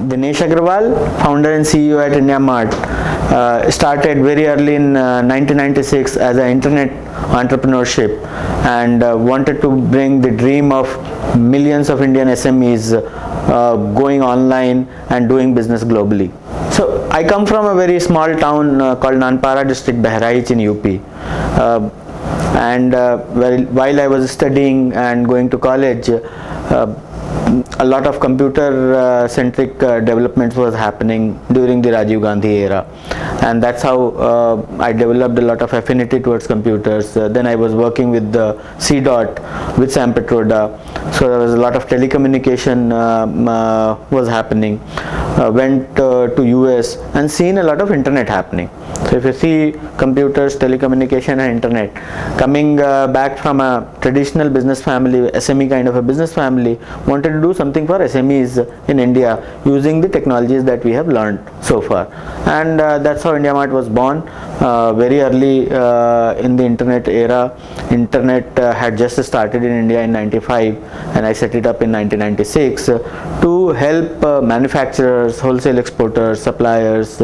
Dinesh Agarwal, founder and CEO at IndiaMart, started very early in 1996 as an internet entrepreneurship and wanted to bring the dream of millions of Indian SMEs going online and doing business globally. So I come from a very small town called Nanpara district, Bahraich in UP. While I was studying and going to college, a lot of computer centric developments was happening during the Rajiv Gandhi era, and that's how I developed a lot of affinity towards computers. Then I was working with the C-Dot with Sam Petroda, so there was a lot of telecommunication was happening. Went to US and seen a lot of internet happening. So if you see computers, telecommunication and internet, coming back from a traditional business family, SME kind of a business family, wanted to do something for SMEs in India using the technologies that we have learned so far. And that's how IndiaMart was born. Very early in the internet era. Internet had just started in India in 95 and I set it up in 1996 to help manufacturers, wholesale exporters, suppliers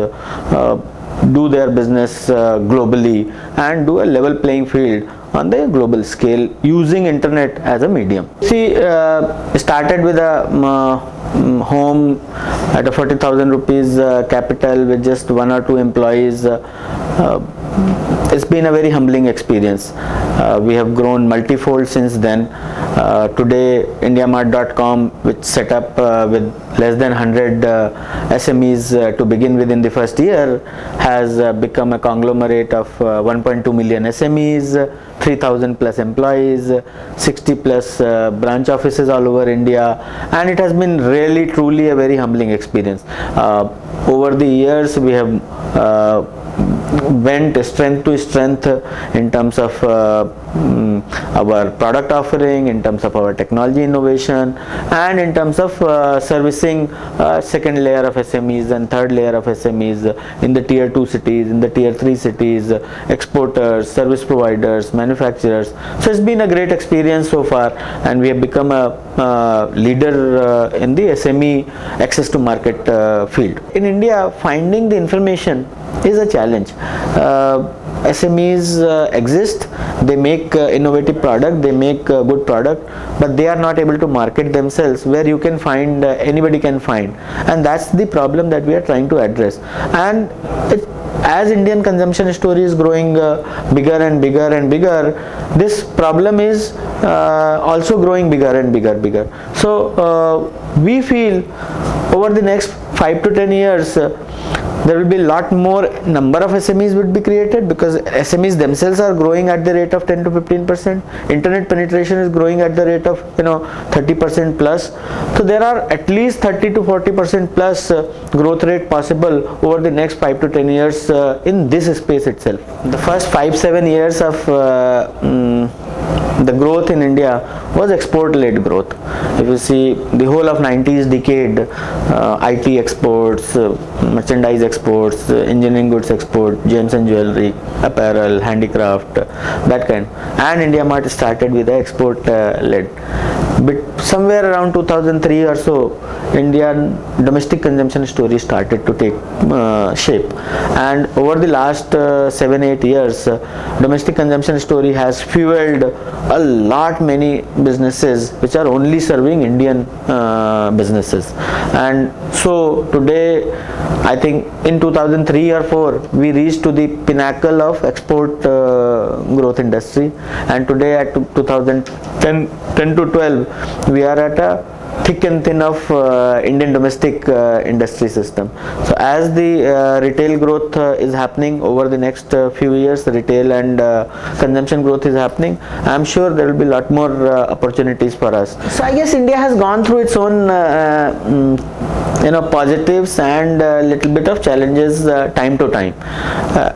do their business globally and do a level playing field on the global scale using internet as a medium. See, started with a home at a 40,000 rupees capital with just 1 or 2 employees. It's been a very humbling experience. We have grown multifold since then. Today IndiaMart.com, which set up with less than 100 SMEs to begin with in the first year, has become a conglomerate of 1.2 million SMEs, 3,000 plus employees, 60 plus branch offices all over India, and it has been really truly a very humbling experience. Over the years we have went strength to strength in terms of our product offering, in terms of our technology innovation, and in terms of servicing second layer of SMEs and third layer of SMEs in the tier 2 cities, in the tier 3 cities, exporters, service providers, manufacturers. So it's been a great experience so far, and we have become a leader in the SME access to market field. In India, finding the information is a challenge. SMEs exist, they make innovative product, they make good product, but they are not able to market themselves where you can find, anybody can find, and that's the problem that we are trying to address. And as Indian consumption story is growing bigger and bigger and bigger, this problem is also growing bigger and bigger. So we feel over the next 5 to 10 years there will be a lot more number of SMEs would be created, because SMEs themselves are growing at the rate of 10 to 15%. Internet penetration is growing at the rate of 30% plus. So there are at least 30 to 40% plus growth rate possible over the next 5 to 10 years in this space itself. The first 5-7 years of the growth in India was export-led growth. If you see the whole of 90s decade, IT exports, merchandise exports, engineering goods export, gems and jewelry, apparel, handicraft, that kind. And IndiaMart started with the export-led. But somewhere around 2003 or so, Indian domestic consumption story started to take shape, and over the last 7-8 years, domestic consumption story has fueled a lot many businesses which are only serving Indian businesses. And so today, I think in 2003 or 4 we reached to the pinnacle of export growth industry, and today at 2010 to 12 we are at a thick and thin of Indian domestic industry system. So as the retail growth is happening over the next few years, the retail and consumption growth is happening, I am sure there will be a lot more opportunities for us. So I guess India has gone through its own positives and little bit of challenges time to time.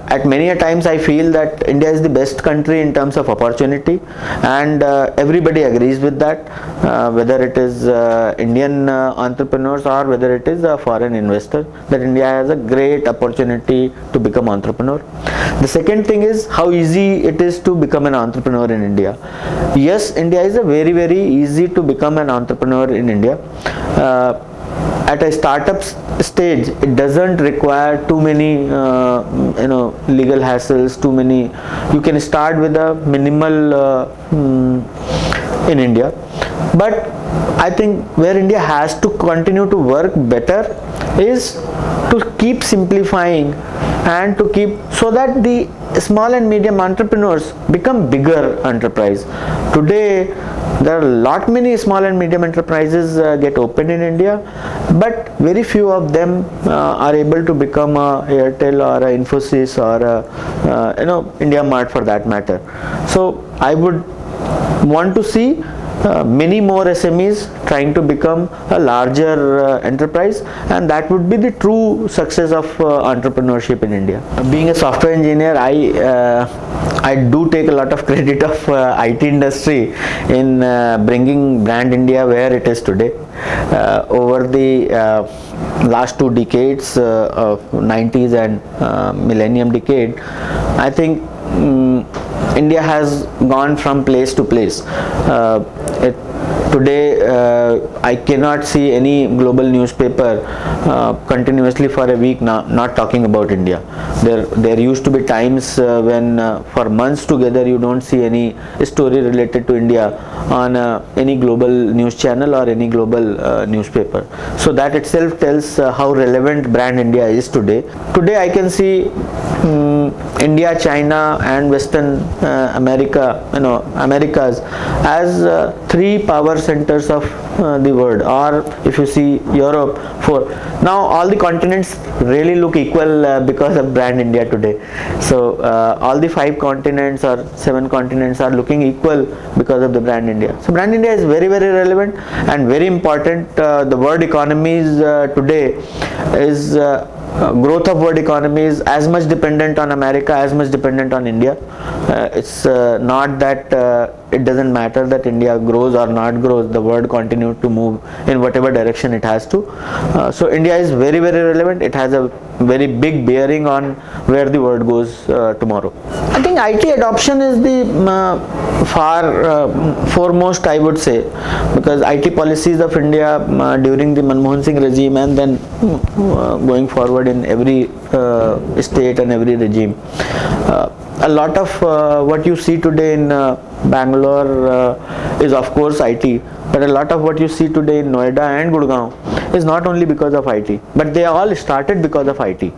At many a times I feel that India is the best country in terms of opportunity, and everybody agrees with that, whether it is Indian entrepreneurs or whether it is a foreign investor, that India has a great opportunity to become entrepreneur. The second thing is how easy it is to become an entrepreneur in India. Yes, India is a very easy to become an entrepreneur in India. at a startup stage, it doesn't require too many legal hassles, too many. You can start with a minimal in India. But I think where India has to continue to work better is to keep simplifying and to keep, so that the small and medium entrepreneurs become bigger enterprise. Today there are many small and medium enterprises get opened in India, but very few of them are able to become a Airtel or a Infosys or a, India Mart for that matter. So I would want to see many more SMEs trying to become a larger enterprise, and that would be the true success of entrepreneurship in India. Being a software engineer, I do take a lot of credit of IT industry in bringing brand India where it is today. Over the last 2 decades of 90s and millennium decade, I think India has gone from place to place. Today I cannot see any global newspaper continuously for a week now not talking about India. There used to be times when for months together you don't see any story related to India on any global news channel or any global newspaper. So that itself tells how relevant brand India is today. Today I can see India, China and Western America, Americas as 3 power centers of the world, or if you see Europe, 4. Now all the continents really look equal because of brand India today. So all the 5 continents or 7 continents are looking equal because of the brand India. So brand India is very, very relevant and very important. The world economies today is growth of world economy is as much dependent on America as much dependent on India. It's not that it doesn't matter that India grows or not grows, the world continues to move in whatever direction it has to. So India is very, very relevant. It has a very big bearing on where the world goes tomorrow. I think IT adoption is the foremost, I would say, because IT policies of India during the Manmohan Singh regime and then going forward in every state and every regime, a lot of what you see today in Bangalore is of course IT, but a lot of what you see today in Noida and Gurgaon is not only because of IT, but they all started because of IT.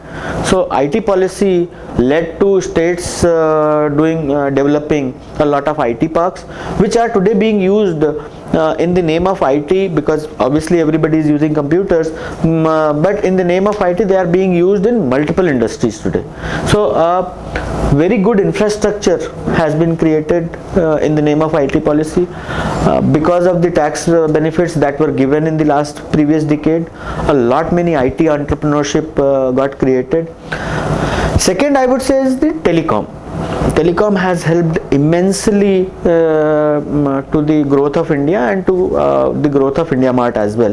So IT policy led to states developing a lot of IT parks, which are today being used in the name of IT, because obviously everybody is using computers, but in the name of IT they are being used in multiple industries today. So very good infrastructure has been created in the name of IT policy because of the tax benefits that were given in the previous decade. Many IT entrepreneurship got created. Second, I would say, is the telecom. Telecom has helped immensely to the growth of India and to the growth of India Mart as well.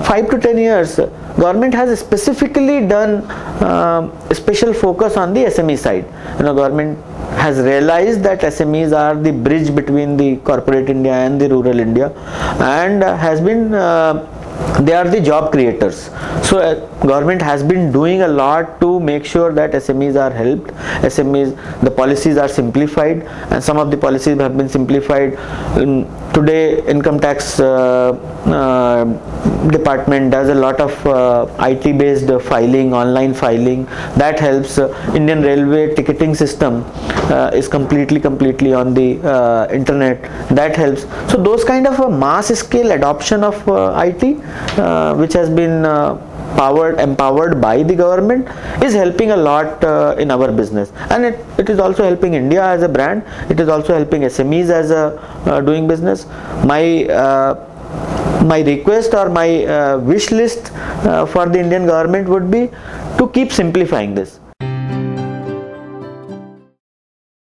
5 to 10 years, government has specifically done a special focus on the SME side. Government has realized that SMEs are the bridge between the corporate India and the rural India, and has been they are the job creators. So government has been doing a lot to make sure that SMEs are helped. The policies are simplified, and some of the policies have been simplified. Today income tax department does a lot of IT based filing, online filing, that helps. Indian Railway ticketing system is completely on the internet, that helps. So those kind of a mass scale adoption of IT which has been empowered by the government is helping a lot in our business, and it is also helping India as a brand. It is also helping SMEs as a doing business. My request or my wish list for the Indian government would be to keep simplifying this.